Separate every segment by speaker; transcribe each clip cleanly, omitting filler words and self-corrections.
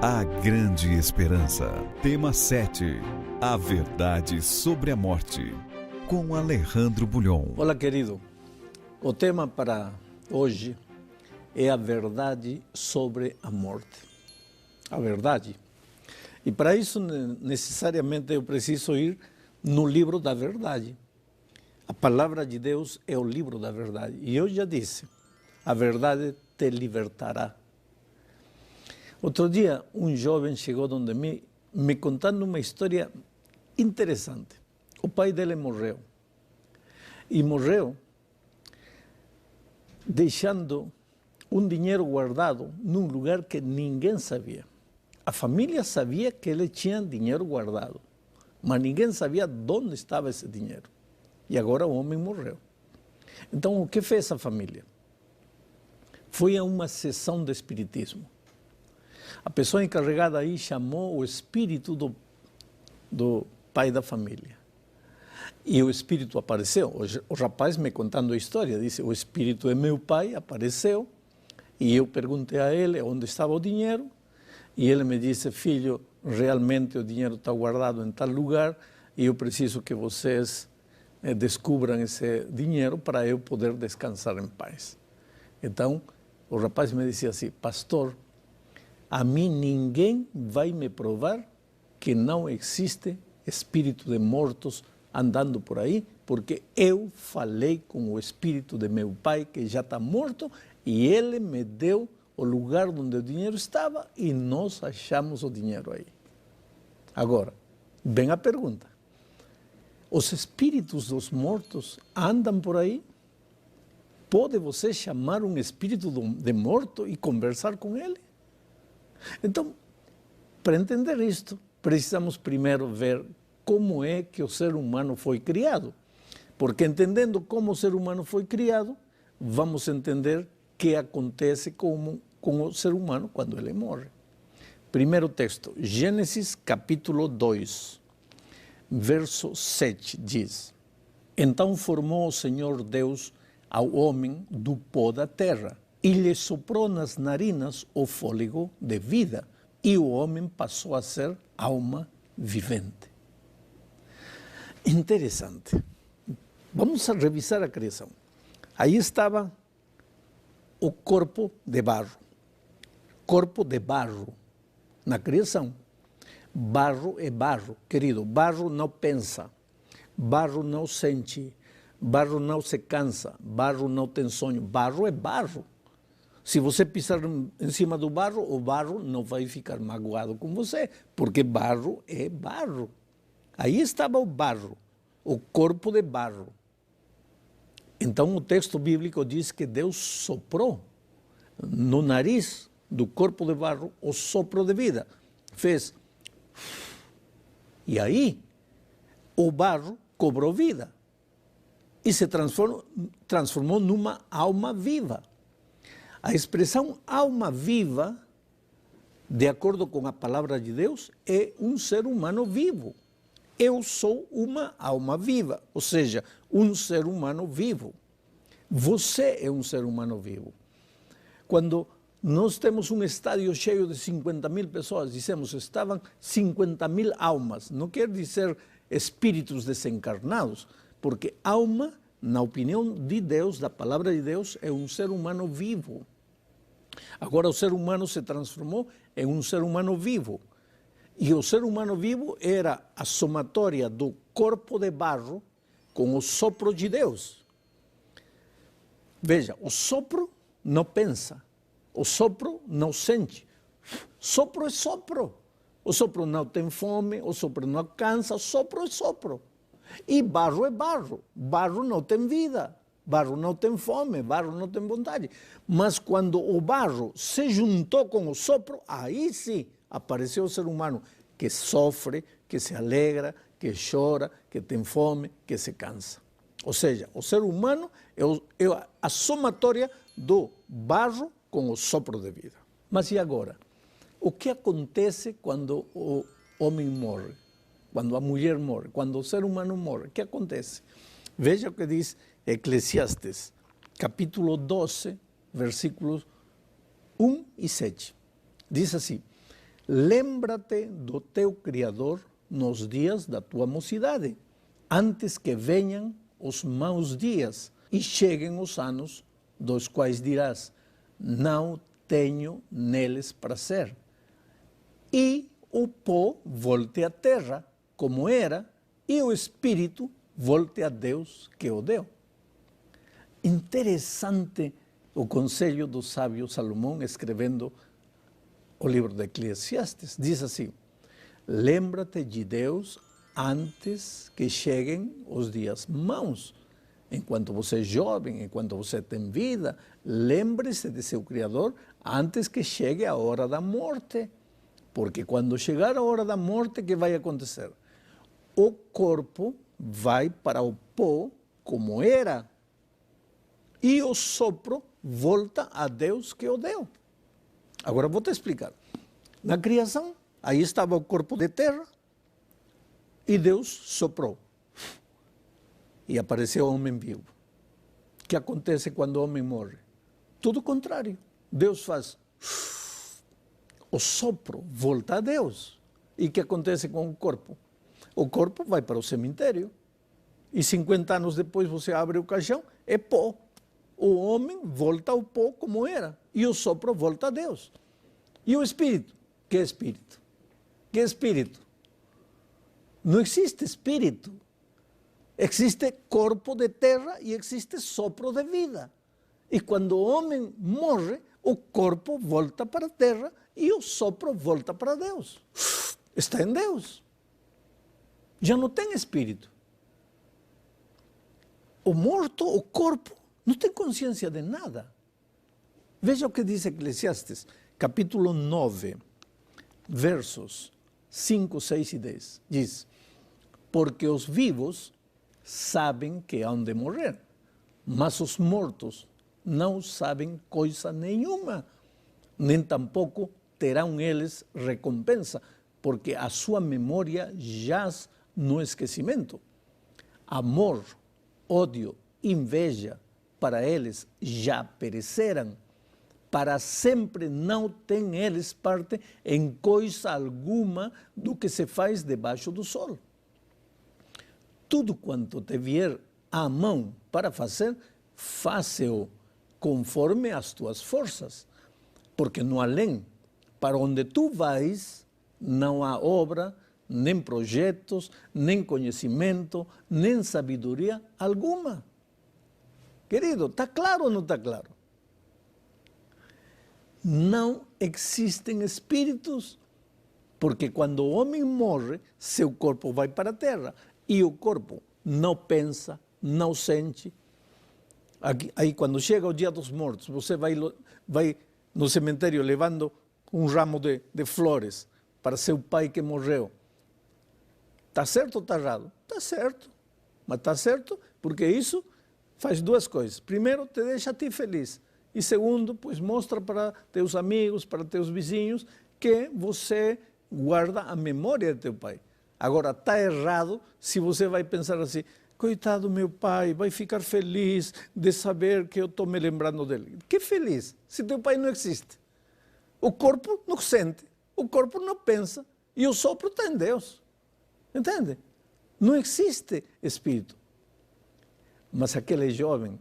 Speaker 1: A Grande Esperança. Tema 7. A Verdade sobre a Morte. Com Alejandro Bulhon.
Speaker 2: Olá, querido. O tema para hoje é a verdade sobre a morte. A verdade. E para isso, necessariamente, eu preciso ir no livro da verdade. A palavra de Deus é o livro da verdade. E eu já disse, a verdade te libertará. Outro dia, um jovem chegou donde mim, me contando uma história interessante. O pai dele morreu. E morreu deixando um dinheiro guardado num lugar que ninguém sabia. A família sabia que ele tinha dinheiro guardado, mas ninguém sabia onde estava esse dinheiro. E agora o homem morreu. Então, o que fez a família? Foi a uma sessão de espiritismo. A pessoa encarregada aí chamou o espírito do pai da família. E o espírito apareceu. O rapaz me contando a história, disse, o espírito é meu pai, apareceu, e eu perguntei a ele onde estava o dinheiro, e ele me disse, filho, realmente o dinheiro está guardado em tal lugar, e eu preciso que vocês descubram esse dinheiro para eu poder descansar em paz. Então, o rapaz me disse assim, pastor, a mim ninguém vai me provar que não existe espírito de mortos andando por aí, porque eu falei com o espírito de meu pai, que já está morto, e ele me deu o lugar onde o dinheiro estava e nós achamos o dinheiro aí. Agora, vem a pergunta. Os espíritos dos mortos andam por aí? Pode você chamar um espírito de morto e conversar com ele? Então, para entender isto, precisamos primeiro ver como é que o ser humano foi criado. Porque entendendo como o ser humano foi criado, vamos entender o que acontece com o ser humano quando ele morre. Primeiro texto, Gênesis capítulo 2, verso 7, diz: Então formou o Senhor Deus ao homem do pó da terra, e lhe soprou nas narinas o fôlego de vida, e o homem passou a ser alma vivente. Interessante. Vamos a revisar a criação. Aí estava o corpo de barro. Corpo de barro na criação. Barro é barro, querido. Barro não pensa. Barro não sente. Barro não se cansa. Barro não tem sonho. Barro é barro. Se você pisar em cima do barro, o barro não vai ficar magoado com você, porque barro é barro. Aí estava o barro, o corpo de barro. Então o texto bíblico diz que Deus soprou no nariz do corpo de barro o sopro de vida. Fez. E aí o barro cobrou vida e se transformou numa alma viva. A expressão alma viva, de acordo com a palavra de Deus, é um ser humano vivo. Eu sou uma alma viva, ou seja, um ser humano vivo. Você é um ser humano vivo. Quando nós temos um estádio cheio de 50.000 pessoas, dizemos que estavam 50.000 almas. Não quer dizer espíritos desencarnados, porque alma, na opinião de Deus, da palavra de Deus, é um ser humano vivo. Agora o ser humano se transformou em um ser humano vivo. E o ser humano vivo era a somatória do corpo de barro com o sopro de Deus. Veja, o sopro não pensa, o sopro não sente. Sopro é sopro. O sopro não tem fome, o sopro não cansa, sopro é sopro. E barro é barro. Barro não tem vida. Barro não tem fome, barro não tem vontade. Mas quando o barro se juntou com o sopro, aí sim apareceu o ser humano que sofre, que se alegra, que chora, que tem fome, que se cansa. Ou seja, o ser humano é a somatória do barro com o sopro de vida. Mas e agora? O que acontece quando o homem morre? Quando a mulher morre? Quando o ser humano morre? O que acontece? Veja o que diz Eclesiastes, capítulo 12, versículos 1 e 7. Diz assim: lembra-te do teu Criador nos dias da tua mocidade, antes que venham os maus dias e cheguem os anos dos quais dirás, não tenho neles prazer. E o pó volte à terra, como era, e o espírito volte a Deus que o deu. Interessante o conselho do sábio Salomão escrevendo o livro de Eclesiastes. Diz assim, lembra-te de Deus antes que cheguem os dias maus. Enquanto você é jovem, enquanto você tem vida, lembre-se de seu Criador antes que chegue a hora da morte. Porque quando chegar a hora da morte, o que vai acontecer? O corpo vai para o pó como era. E o sopro volta a Deus que o deu. Agora vou te explicar. Na criação, aí estava o corpo de terra e Deus soprou. E apareceu o homem vivo. O que acontece quando o homem morre? Tudo o contrário. Deus faz... O sopro volta a Deus. E o que acontece com o corpo? O corpo vai para o cemitério. E 50 anos depois você abre o caixão, é pó. O homem volta ao pó como era. E o sopro volta a Deus. E o espírito? Que espírito? Que espírito? Não existe espírito. Existe corpo de terra e existe sopro de vida. E quando o homem morre, o corpo volta para a terra e o sopro volta para Deus. Está em Deus. Já não tem espírito. O morto, o corpo, não tem consciência de nada. Veja o que diz Eclesiastes, capítulo 9, versos 5, 6 e 10. Diz, porque os vivos sabem que hão de morrer, mas os mortos não sabem coisa nenhuma, nem tampouco terão eles recompensa, porque a sua memória jaz no esquecimento. Amor, ódio, inveja, para eles já pereceram. Para sempre não têm eles parte em coisa alguma do que se faz debaixo do sol. Tudo quanto te vier à mão para fazer, faça-o conforme as tuas forças, porque no além, para onde tu vais, não há obra, nem projetos, nem conhecimento, nem sabedoria alguma. Querido, está claro ou não está claro? Não existem espíritos, porque quando o homem morre, seu corpo vai para a terra, e o corpo não pensa, não sente. Aí quando chega o dia dos mortos, você vai no cemitério levando um ramo de flores para seu pai que morreu. Está certo ou está errado? Está certo. Mas está certo porque isso faz duas coisas. Primeiro, te deixa a ti feliz. E segundo, pois mostra para teus amigos, para teus vizinhos, que você guarda a memória de teu pai. Agora, está errado se você vai pensar assim, coitado meu pai, vai ficar feliz de saber que eu estou me lembrando dele. Que feliz, se teu pai não existe. O corpo não sente, o corpo não pensa, e o sopro está em Deus. Entende? Não existe espírito. Mas aquele jovem,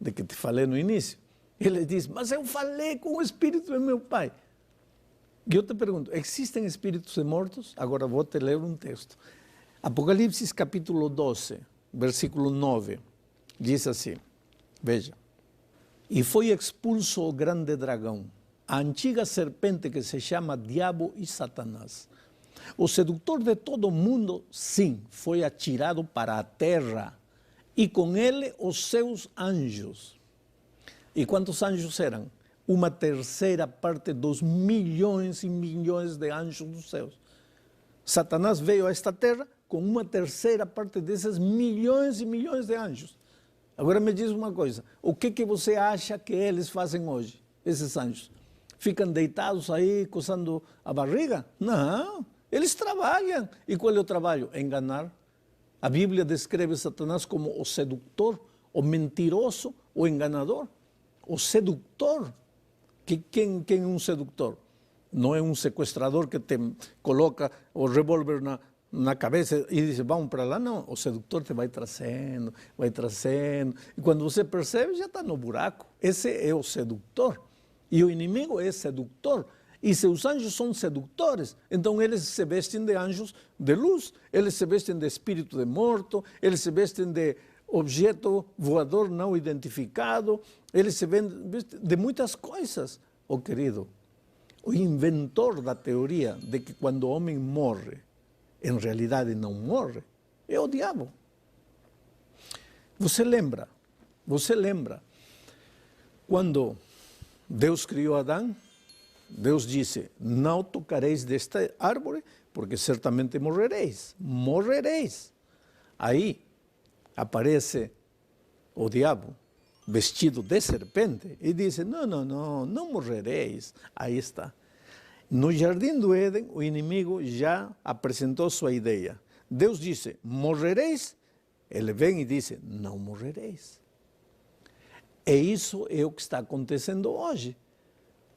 Speaker 2: de que te falei no início, ele diz, mas eu falei com o espírito do meu pai. E eu te pergunto, existem espíritos de mortos? Agora vou te ler um texto. Apocalipse capítulo 12, versículo 9, diz assim, veja. E foi expulso o grande dragão, a antiga serpente que se chama Diabo e Satanás. O sedutor de todo o mundo, sim, foi atirado para a terra, e com ele os seus anjos. E quantos anjos eram? Uma terceira parte dos milhões e milhões de anjos dos céus. Satanás veio a esta terra com uma terceira parte desses milhões e milhões de anjos. Agora me diz uma coisa, o que você acha que eles fazem hoje, esses anjos? Ficam deitados aí, coçando a barriga? Não, eles trabalham. E qual é o trabalho? Enganar. A Bíblia descreve Satanás como o sedutor, o mentiroso, o enganador. O sedutor. Quem é um sedutor? Não é um sequestrador que te coloca o revólver na cabeça e diz, vamos para lá. Não, o sedutor te vai trazendo. E quando você percebe, já está no buraco. Esse é o sedutor. E o inimigo é sedutor. E seus anjos são sedutores. Então eles se vestem de anjos de luz. Eles se vestem de espírito de morto. Eles se vestem de objeto voador não identificado. Eles se vestem de muitas coisas. Oh, querido, o inventor da teoria de que quando o homem morre, em realidade não morre, é o diabo. Você lembra quando Deus criou Adão? Deus disse, não tocareis desta árvore, porque certamente morrereis. Aí aparece o diabo, vestido de serpente, e disse, não morrereis. Aí está. No jardim do Éden, o inimigo já apresentou sua ideia. Deus disse, morrereis. Ele vem e disse, não morrereis. E isso é o que está acontecendo hoje.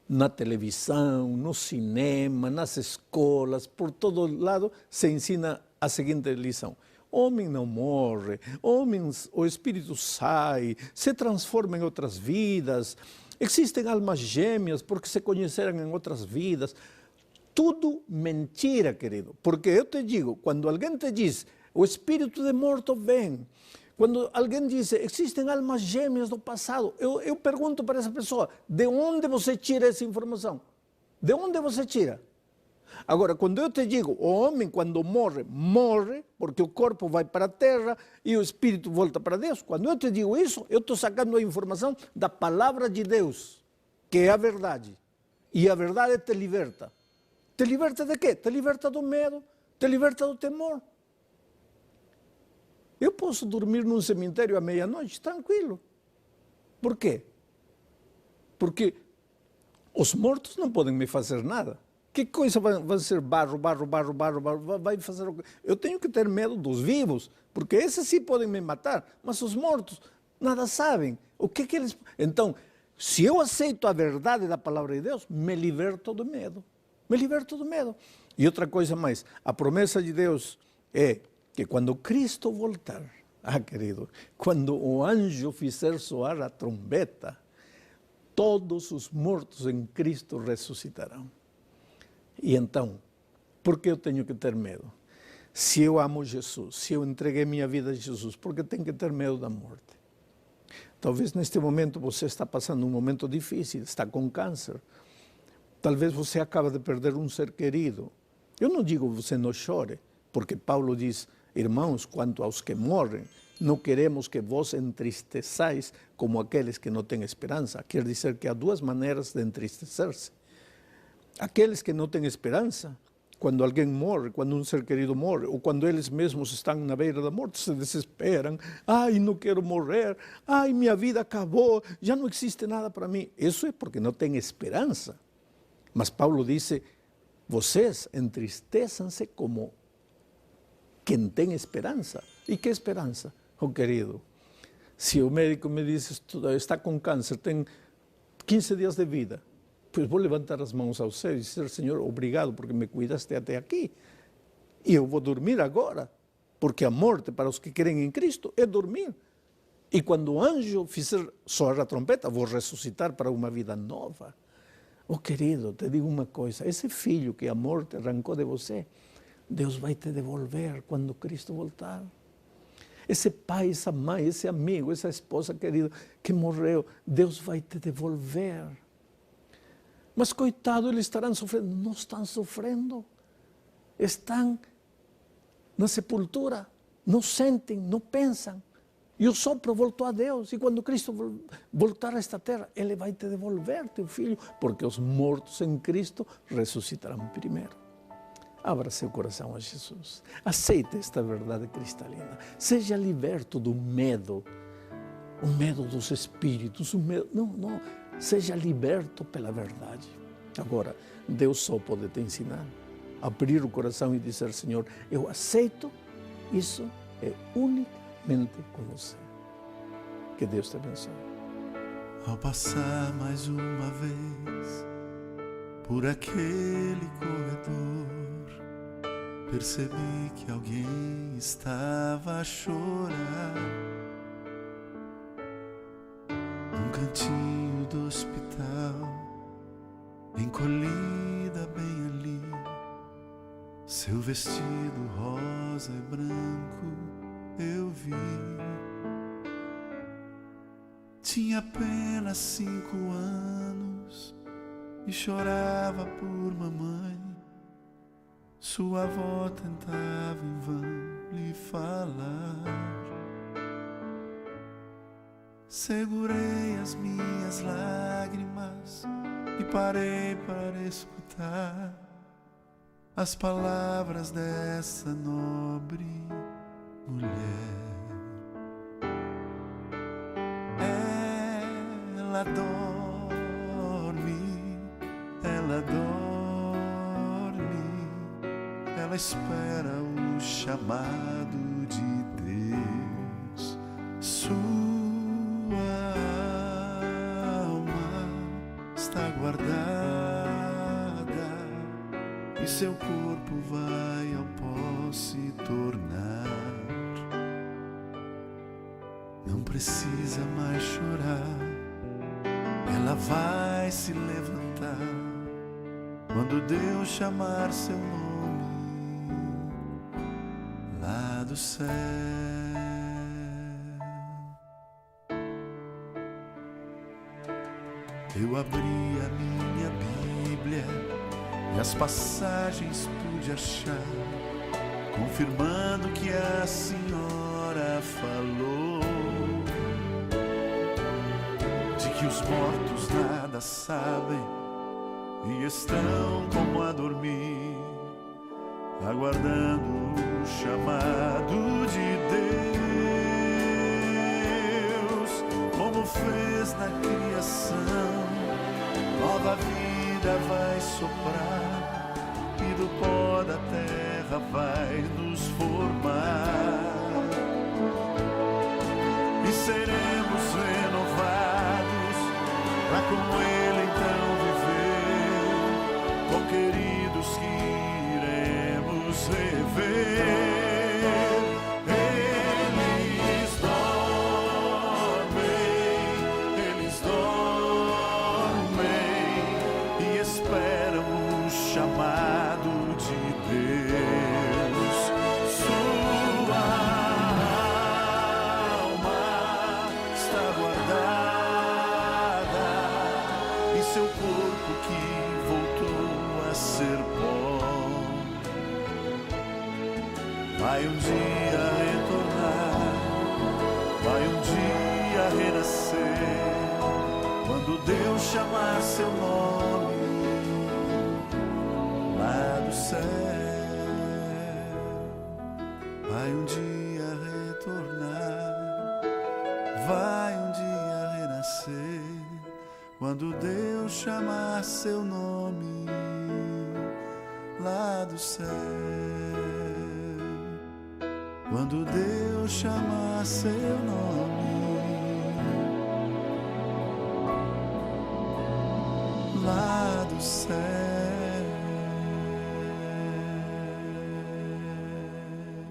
Speaker 2: Na televisão, no cinema, nas escolas, por todo lado, se ensina a seguinte lição. Homem não morre, o espírito sai, se transforma em outras vidas, existem almas gêmeas porque se conheceram em outras vidas. Tudo mentira, querido. Porque eu te digo, quando alguém te diz, o espírito de morto vem, quando alguém diz, existem almas gêmeas do passado, eu pergunto para essa pessoa, de onde você tira essa informação? De onde você tira? Agora, quando eu te digo, o homem quando morre, porque o corpo vai para a terra e o espírito volta para Deus. Quando eu te digo isso, eu estou sacando a informação da palavra de Deus, que é a verdade. E a verdade te liberta. Te liberta de quê? Te liberta do medo, te liberta do temor. Eu posso dormir num cemitério à meia-noite, tranquilo. Por quê? Porque os mortos não podem me fazer nada. Que coisa vai ser barro, vai fazer o quê? Eu tenho que ter medo dos vivos, porque esses sim podem me matar, mas os mortos nada sabem. O que eles... Então, se eu aceito a verdade da palavra de Deus, me liberto do medo. E outra coisa mais, a promessa de Deus é que quando Cristo voltar, querido, quando o anjo fizer soar a trombeta, todos os mortos em Cristo ressuscitarão. E então, por que eu tenho que ter medo? Se eu amo Jesus, se eu entreguei minha vida a Jesus, por que tenho que ter medo da morte? Talvez neste momento você está passando um momento difícil, está com câncer. Talvez você acaba de perder um ser querido. Eu não digo você não chore, porque Paulo diz, irmãos, quanto aos que morrem, não queremos que vos entristeçais como aqueles que não têm esperança. Quer dizer que há duas maneiras de entristecer-se. Aqueles que não têm esperança, quando alguém morre, quando um ser querido morre, ou quando eles mesmos estão na beira da morte, se desesperam. Ai, não quero morrer. Ai, minha vida acabou. Já não existe nada para mim. Isso é porque não tem esperança. Mas Paulo disse, vocês entristeçam-se como quem tem esperança. E que esperança? Oh, querido, se o médico me diz, está com câncer, tem 15 dias de vida, pois vou levantar as mãos ao céu e dizer, Senhor, obrigado porque me cuidaste até aqui. E eu vou dormir agora, porque a morte para os que creem em Cristo é dormir. E quando o anjo fizer soar a trompeta, vou ressuscitar para uma vida nova. Oh, querido, te digo uma coisa, esse filho que a morte arrancou de você, Deus vai te devolver quando Cristo voltar. Esse pai, essa mãe, esse amigo, essa esposa querida que morreu, Deus vai te devolver. Mas coitado, eles estarão sofrendo. Não estão sofrendo. Estão na sepultura. Não sentem, não pensam. E o sopro voltou a Deus. E quando Cristo voltar a esta terra, Ele vai te devolver, teu filho, porque os mortos em Cristo ressuscitarão primeiro. Abra seu coração a Jesus. Aceite esta verdade cristalina. Seja liberto do medo. O medo dos espíritos. O medo... Não. Seja liberto pela verdade. Agora, Deus só pode te ensinar. Abrir o coração e dizer, Senhor, eu aceito. Isso é unicamente com você. Que Deus te abençoe.
Speaker 3: Ao passar mais uma vez Por aquele corredor, percebi que alguém estava a chorar. Num cantinho do hospital, encolhida bem ali, seu vestido rosa e branco eu vi. Tinha apenas 5 anos e chorava por mamãe. Sua avó tentava em vão lhe falar. Segurei as minhas lágrimas e parei para escutar as palavras dessa nobre mulher. Ela dorme, ela espera o chamado de Deus. Sua alma está guardada e seu corpo vai ao pó se tornar. Não precisa mais chorar, ela vai se levantar quando Deus chamar seu nome lá do céu. Eu abri a minha Bíblia e as passagens pude achar, confirmando que a senhora falou de que os mortos nada sabem e estão como a dormir, aguardando o chamado de Deus. Como fez na criação, nova vida vai soprar e do pó da terra vai nos formar. E seremos renovados pra com Ele então viver, com queridos que iremos rever. Eles dormem e esperam o chamado de Deus. Sua alma está guardada e seu corpo que voltou a ser pó vai um dia retornar, vai um dia renascer, quando Deus chamar seu nome lá do céu. Vai um dia retornar, vai um dia renascer, quando Deus chamar seu nome lá do céu. Quando Deus chamar seu nome lá do céu.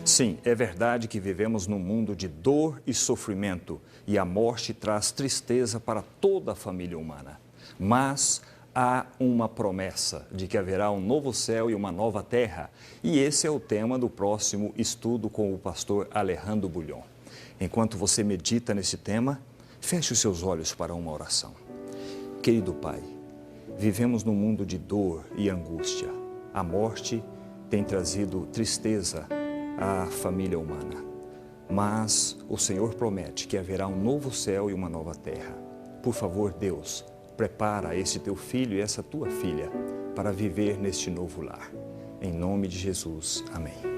Speaker 4: Sim, é verdade que vivemos num mundo de dor e sofrimento e a morte traz tristeza para toda a família humana. Mas há uma promessa de que haverá um novo céu e uma nova terra. E esse é o tema do próximo estudo com o pastor Alejandro Bulhon. Enquanto você medita nesse tema, feche os seus olhos para uma oração. Querido Pai, vivemos num mundo de dor e angústia. A morte tem trazido tristeza à família humana. Mas o Senhor promete que haverá um novo céu e uma nova terra. Por favor, Deus, prepara esse teu filho e essa tua filha para viver neste novo lar. Em nome de Jesus. Amém.